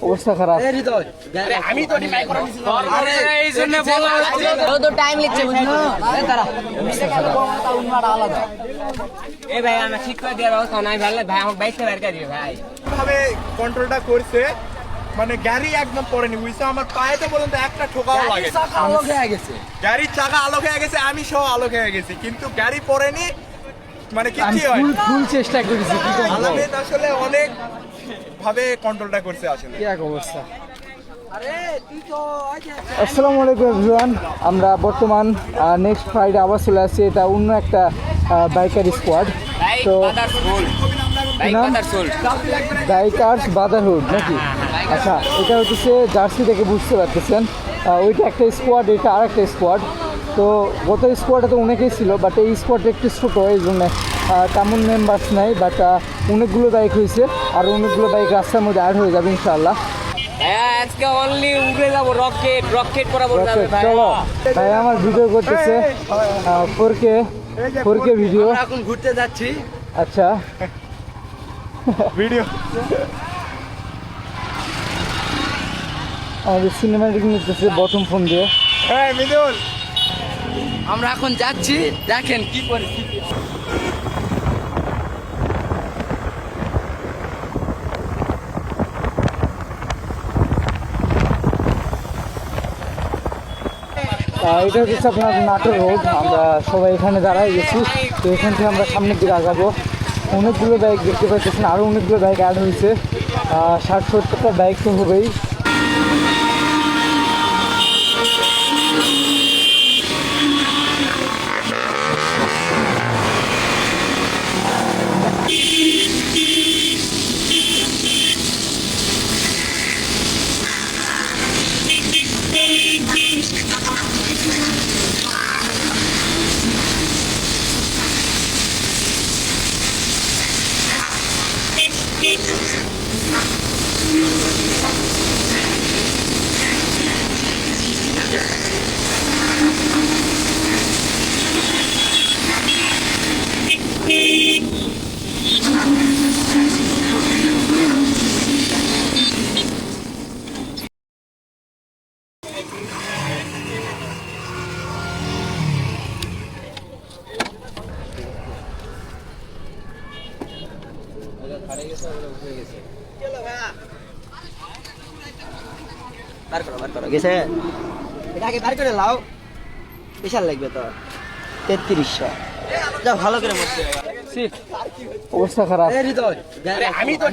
অবস্থা খারাপ। আমি তো এই জন্য তো টাইম লিখছে বুঝলো তারা আলাদা। এ ভাই আমার ঠিক করে দেওয়ার ব্যবস্থা নাই ভাই আমাকে বাইকটা বের করে দিবে ভাই। ভাবে কন্ট্রোলটা করছে, মানে গাড়ি একদম পড়েনি বুঝছো, আমার পায়েতে পর্যন্ত একটা ঠোকাও লাগে। গাড়ির চাকা আলো হয়ে গেছে, আমি সহ আলো হয়ে গেছি, কিন্তু গাড়ি পড়েনি, মানে আমি কিছু হয় ফুল চেষ্টা করেছি, কি করব? আলামেদ আসলে অনেক ভাবে কন্ট্রোলটা করছে আসলে। কি এক অবস্থা। আসসালামু আলাইকুম এভরিওয়ান, আমরা বর্তমান নেক্সট ফ্রাইডে আবার চলে আসছি। এটা অন্য একটা বাইকার স্কোয়াড। তো বাইকার্স ব্রাদারহুড নাকি? আচ্ছা, এটা হচ্ছে জার্সি দেখে বুঝতে পারতেছেন, ওইটা একটা স্কোয়াড, এটা আর একটা স্কোয়াড। তো গত স্কোয়াডে তো অনেকেই ছিল, বাট এই স্কোয়াডটা একটু ছোটো, এই জন্য তেমন মেম্বার্স নাই। বাট অনেকগুলো বাইক হয়েছে, আর অনেকগুলো বাইক রাস্তার মধ্যে অ্যাড হয়ে যাবে ইনশাআল্লাহ। আজকে অনলি উড়ে যাবো, রকেট বরাবর যাবে ভাই। চলো ভাই, আমার ভিডিও করতেছে 4K ভিডিও। এখন ঘুরতে যাচ্ছি। আচ্ছা, ভিডিও আমাদের সিনেমাটিক নিতেছে বটম ফোন দিয়ে। হ্যাঁ মিদুল, আমরা এখন যাচ্ছি, দেখেন কি পরিস্থিতি। এটা হচ্ছে আপনার নাটোর রোড। আমরা সবাই এখানে দাঁড়াই গেছি। তো এখান থেকে আমরা সামনের দিকে আগাবো। অনেকগুলো বাইক দেখতে পাচ্ছেন, আরও অনেকগুলো বাইক অ্যাড হয়েছে। 60-70টা বাইক তো হবেই। গেছে এটাকে বার করে লাও, বিশাল লাগবে তো 3300। যা ভালো করে মরছে। অবস্থা খারাপ। আমি তো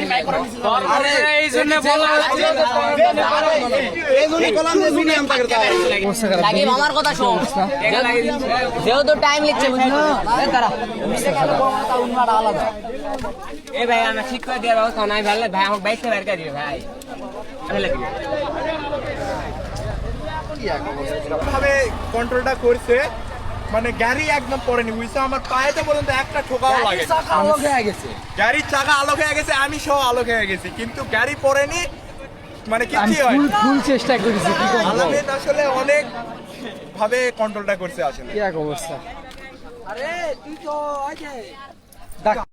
এই জন্য অবস্থা খারাপ। লাগে আমার কথা শোন, যেহেতু টাইম লিখছে বুঝলো তারা আলাদা। এ ভাই আমার ঠিক করে দেওয়ার ব্যবস্থা নাই ভাই আমাকে বাইকটা বের করে দিবে ভাই। ভাবে কন্ট্রোলটা করছে, মানে গাড়ি একদম পড়েনি বুঝছো, আমার পায়েতে পর্যন্ত একটা ঠোকাও লাগে। গাড়ির চাকা আলো হয়ে গেছে, আমি সহ আলো হয়ে গেছি, কিন্তু গাড়ি পড়েনি, মানে আমি কিছু হয় ফুল চেষ্টা করেছি, কি করব? আলামেদ আসলে অনেক ভাবে কন্ট্রোলটা করছে আসলে। কি এক অবস্থা।